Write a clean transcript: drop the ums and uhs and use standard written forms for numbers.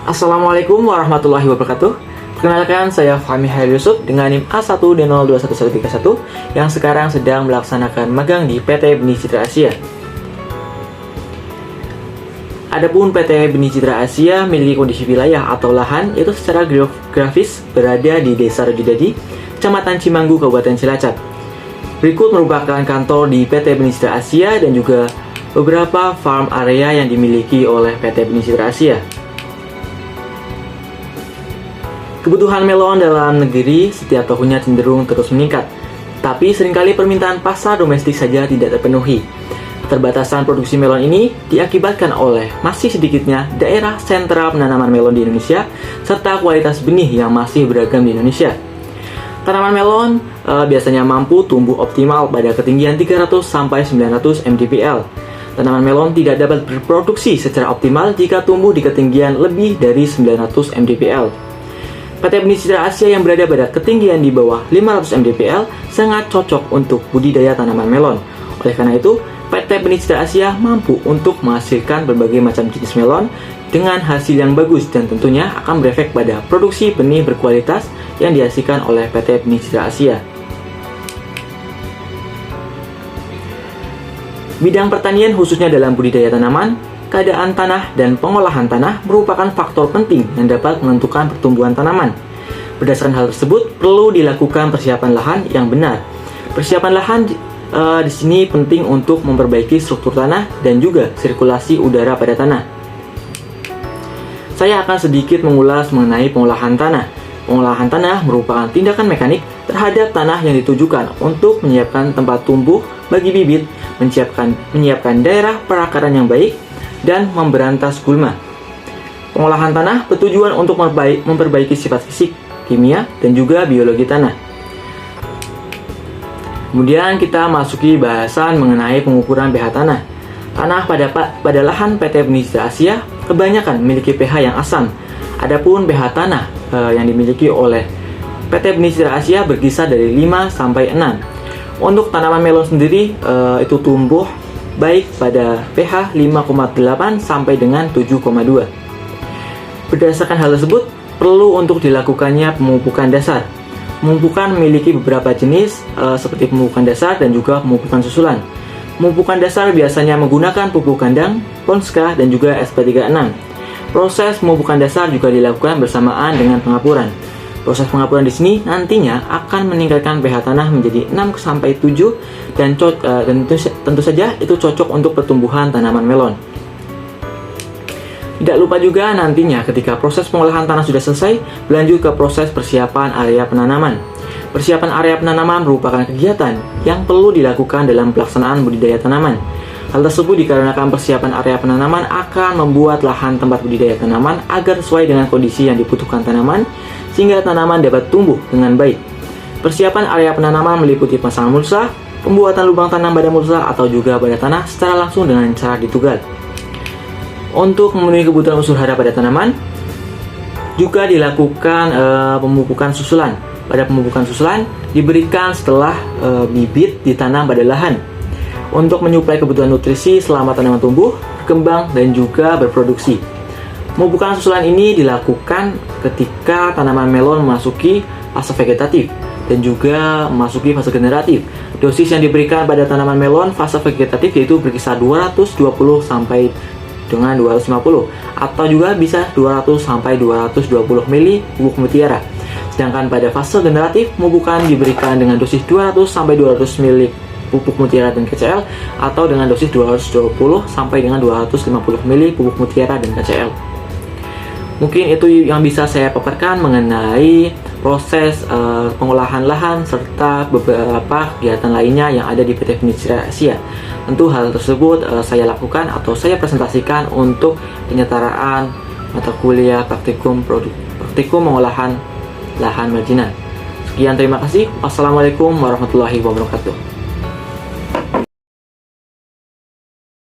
Assalamualaikum warahmatullahi wabarakatuh. Perkenalkan, saya Fahmi Hairil Yusuf dengan NIM A1D021131 yang sekarang sedang melaksanakan magang di PT Benih Citra Asia. Adapun PT Benih Citra Asia memiliki kondisi wilayah atau lahan yaitu secara geografis berada di Desa Rejodadi, Kecamatan Cimanggu, Kabupaten Cilacap. Berikut merupakan kantor di PT Benih Citra Asia dan juga beberapa farm area yang dimiliki oleh PT Benih Citra Asia. Kebutuhan melon dalam negeri setiap tahunnya cenderung terus meningkat, tapi seringkali permintaan pasar domestik saja tidak terpenuhi. Keterbatasan produksi melon ini diakibatkan oleh masih sedikitnya daerah sentra penanaman melon di Indonesia, serta kualitas benih yang masih beragam di Indonesia. Tanaman melon biasanya mampu tumbuh optimal pada ketinggian 300-900 mdpl. Tanaman melon tidak dapat berproduksi secara optimal jika tumbuh di ketinggian lebih dari 900 mdpl. PT Benih Citra Asia yang berada pada ketinggian di bawah 500 mdpl sangat cocok untuk budidaya tanaman melon. Oleh karena itu, PT Benih Citra Asia mampu untuk menghasilkan berbagai macam jenis melon dengan hasil yang bagus dan tentunya akan berefek pada produksi benih berkualitas yang dihasilkan oleh PT Benih Citra Asia. Bidang pertanian khususnya dalam budidaya tanaman, keadaan tanah dan pengolahan tanah merupakan faktor penting yang dapat menentukan pertumbuhan tanaman. Berdasarkan hal tersebut, perlu dilakukan persiapan lahan yang benar. Persiapan lahan di sini penting untuk memperbaiki struktur tanah dan juga sirkulasi udara pada tanah. Saya akan sedikit mengulas mengenai pengolahan tanah. Pengolahan tanah merupakan tindakan mekanik terhadap tanah yang ditujukan untuk menyiapkan tempat tumbuh bagi bibit, menyiapkan daerah perakaran yang baik, dan memberantas gulma. Pengolahan tanah bertujuan untuk memperbaiki sifat fisik, kimia, dan juga biologi tanah. Kemudian kita masuki bahasan mengenai pengukuran pH tanah. Tanah pada lahan PT Benih Citra Asia kebanyakan memiliki pH yang asam. Adapun pH tanah yang dimiliki oleh PT Benih Citra Asia berkisar dari 5 sampai 6. Untuk tanaman melon sendiri itu tumbuh baik pada pH 5,8 sampai dengan 7,2. Berdasarkan hal tersebut, perlu untuk dilakukannya pemupukan dasar. Pemupukan memiliki beberapa jenis seperti pemupukan dasar dan juga pemupukan susulan. Pemupukan dasar biasanya menggunakan pupuk kandang, Ponska, dan juga SP36. Proses pemupukan dasar juga dilakukan bersamaan dengan pengapuran. Proses pengapuran di sini nantinya akan meningkatkan pH tanah menjadi 6 sampai 7 dan tentu saja itu cocok untuk pertumbuhan tanaman melon. Tidak lupa juga nantinya ketika proses pengolahan tanah sudah selesai, berlanjut ke proses persiapan area penanaman. Persiapan area penanaman merupakan kegiatan yang perlu dilakukan dalam pelaksanaan budidaya tanaman. Hal tersebut dikarenakan persiapan area penanaman akan membuat lahan tempat budidaya tanaman agar sesuai dengan kondisi yang dibutuhkan tanaman, sehingga tanaman dapat tumbuh dengan baik. Persiapan area penanaman meliputi pemasangan mulsa, pembuatan lubang tanam pada mulsa atau juga pada tanah secara langsung dengan cara ditugal. Untuk memenuhi kebutuhan unsur hara pada tanaman, juga dilakukan pemupukan susulan. Pada pemupukan susulan diberikan setelah bibit ditanam pada lahan untuk menyuplai kebutuhan nutrisi selama tanaman tumbuh, berkembang, dan juga berproduksi. Pemupukan susulan ini dilakukan ketika tanaman melon memasuki fase vegetatif dan juga memasuki fase generatif. Dosis yang diberikan pada tanaman melon fase vegetatif yaitu berkisar 220 sampai dengan 250 atau juga bisa 200 sampai 220 mili pupuk mutiara. Sedangkan pada fase generatif, pemupukan diberikan dengan dosis 200 sampai 200 mili pupuk mutiara dan KCl atau dengan dosis 220 sampai dengan 250 mili pupuk mutiara dan KCl. Mungkin itu yang bisa saya paparkan mengenai proses pengolahan lahan serta beberapa kegiatan lainnya yang ada di PT Benih Citra Asia. Tentu hal tersebut saya lakukan atau saya presentasikan untuk penyetaraan mata kuliah praktikum pengolahan lahan marginal. Sekian, terima kasih. Wassalamualaikum warahmatullahi wabarakatuh.